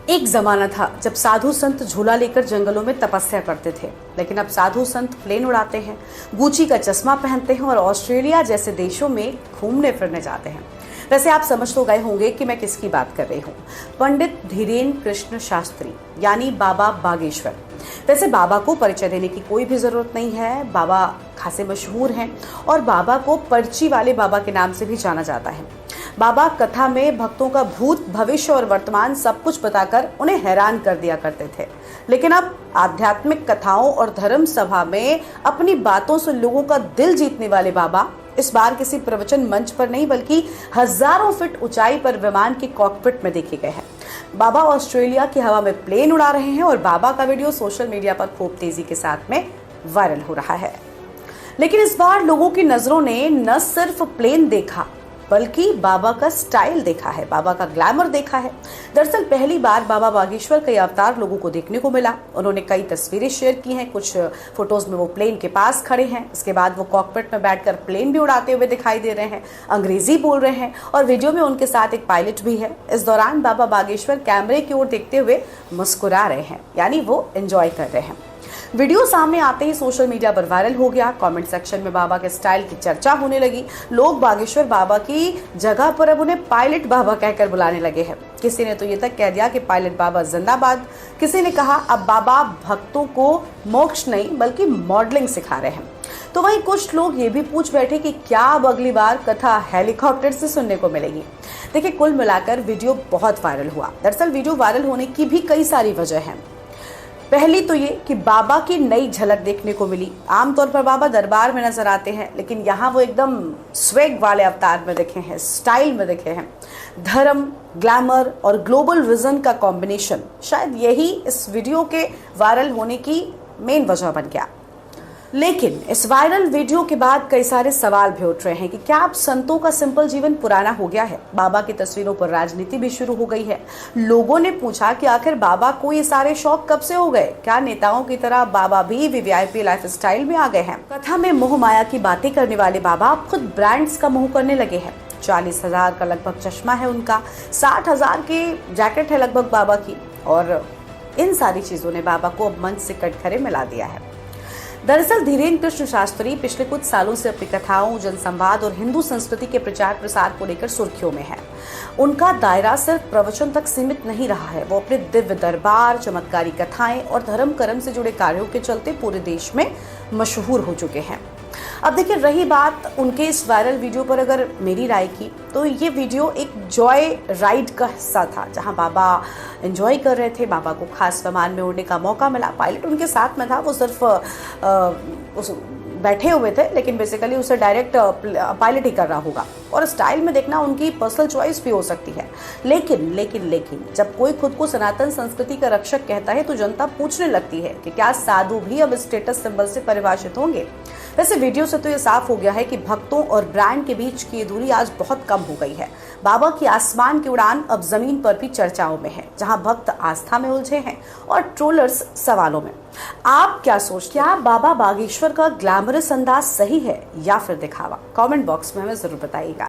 एक जमाना था जब साधु संत झूला लेकर जंगलों में तपस्या करते थे, लेकिन अब साधु संत प्लेन उड़ाते हैं, गुची का चश्मा पहनते हैं और ऑस्ट्रेलिया जैसे देशों में घूमने फिरने जाते हैं। वैसे आप समझ तो गए होंगे कि मैं किसकी बात कर रही हूँ। पंडित धीरेन्द्र कृष्ण शास्त्री यानी बाबा बागेश्वर। वैसे बाबा को परिचय देने की कोई भी जरूरत नहीं है। बाबा खासे मशहूर हैं और बाबा को पर्ची वाले बाबा के नाम से भी जाना जाता है। बाबा कथा में भक्तों का भूत, भविष्य और वर्तमान सब कुछ बताकर उन्हें हैरान कर दिया करते थे। लेकिन अब आध्यात्मिक कथाओं और धर्म सभा में अपनी बातों से लोगों का दिल जीतने वाले बाबा इस बार किसी प्रवचन मंच पर नहीं बल्कि हजारों फीट ऊंचाई पर विमान के कॉकपिट में देखे गए हैं। बाबा ऑस्ट्रेलिया की हवा में प्लेन उड़ा रहे हैं और बाबा का वीडियो सोशल मीडिया पर खूब तेजी के साथ में वायरल हो रहा है। लेकिन इस बार लोगों की नजरों ने न सिर्फ प्लेन देखा बल्कि बाबा का स्टाइल देखा है, बाबा का ग्लैमर देखा है। दरअसल पहली बार बाबा बागेश्वर का अवतार लोगों को देखने को मिला। उन्होंने कई तस्वीरें शेयर की हैं, कुछ फोटोज में वो प्लेन के पास खड़े हैं। इसके बाद वो कॉकपिट में बैठकर प्लेन भी उड़ाते हुए दिखाई दे रहे हैं, अंग्रेजी बोल रहे हैं और वीडियो में उनके साथ एक पायलट भी है। इस दौरान बाबा बागेश्वर कैमरे की ओर देखते हुए मुस्कुरा रहे हैं, यानी वो एंजॉय कर रहे हैं। वीडियो सामने आते ही सोशल मीडिया पर वायरल हो गया। कमेंट सेक्शन में बाबा के स्टाइल की चर्चा होने लगी। लोग बागेश्वर बाबा की जगह पर अब उन्हें पायलट बाबा कहकर बुलाने लगे हैं। किसी ने तो ये तक कह दिया कि पायलट बाबा जिंदाबाद। किसी ने कहा अब बाबा भक्तों को मोक्ष नहीं बल्कि मॉडलिंग सिखा रहे हैं। तो वहीं कुछ लोग ये भी पूछ बैठे कि क्या अब अगली बार कथा हेलीकॉप्टर से सुनने को मिलेगी। देखिए, कुल मिलाकर वीडियो बहुत वायरल हुआ। दरअसल वीडियो वायरल होने की भी कई सारी वजह है। पहली तो ये कि बाबा की नई झलक देखने को मिली। आमतौर पर बाबा दरबार में नजर आते हैं, लेकिन यहाँ वो एकदम स्वेग वाले अवतार में दिखे हैं, स्टाइल में दिखे हैं। धर्म, ग्लैमर और ग्लोबल विजन का कॉम्बिनेशन शायद यही इस वीडियो के वायरल होने की मेन वजह बन गया। लेकिन इस वायरल वीडियो के बाद कई सारे सवाल भी उठ रहे हैं कि क्या अब संतों का सिंपल जीवन पुराना हो गया है। बाबा की तस्वीरों पर राजनीति भी शुरू हो गई है। लोगों ने पूछा कि आखिर बाबा को ये सारे शौक कब से हो गए। क्या नेताओं की तरह बाबा भी वीवीआईपी लाइफ स्टाइल में आ गए हैं। कथा में मोह माया की बातें करने वाले बाबा अब खुद ब्रांड्स का मोह करने लगे हैं। 40,000 का लगभग चश्मा है उनका, 60,000 की जैकेट है लगभग बाबा की, और इन सारी चीजों ने बाबा को अब मंच से कटघरे मिला दिया है। दरअसल धीरेन्द्र कृष्ण शास्त्री पिछले कुछ सालों से अपनी कथाओं, जनसंवाद और हिंदू संस्कृति के प्रचार प्रसार को लेकर सुर्खियों में है। उनका दायरा सिर्फ प्रवचन तक सीमित नहीं रहा है। वो अपने दिव्य दरबार, चमत्कारी कथाएं और धर्म कर्म से जुड़े कार्यों के चलते पूरे देश में मशहूर हो चुके हैं। अब देखिए, रही बात उनके इस वायरल वीडियो पर अगर मेरी राय की, तो ये वीडियो एक जॉय राइड का हिस्सा था, जहां बाबा एंजॉय कर रहे थे। बाबा को खास विमान में उड़ने का मौका मिला। पायलट उनके साथ में था, वो सिर्फ उस बैठे हुए थे, लेकिन बेसिकली उसे डायरेक्ट पायलट ही कर रहा होगा। और स्टाइल में देखना उनकी पर्सनल चॉइस भी हो सकती है। लेकिन जब कोई खुद को सनातन संस्कृति का रक्षक कहता है तो जनता पूछने लगती है कि क्या साधु भी अब स्टेटस सिंबल से परिभाषित होंगे। वैसे वीडियो से तो ये साफ हो गया है कि भक्तों और ब्रांड के बीच की दूरी आज बहुत कम हो गई है। बाबा की आसमान की उड़ान अब जमीन पर भी चर्चाओं में है, जहां भक्त आस्था में उलझे हैं और ट्रोलर्स सवालों में। आप क्या सोचते, क्या बाबा बागेश्वर का ग्लैमरस अंदाज सही है या फिर दिखावा? कमेंट बॉक्स में हमें जरूर बताइएगा।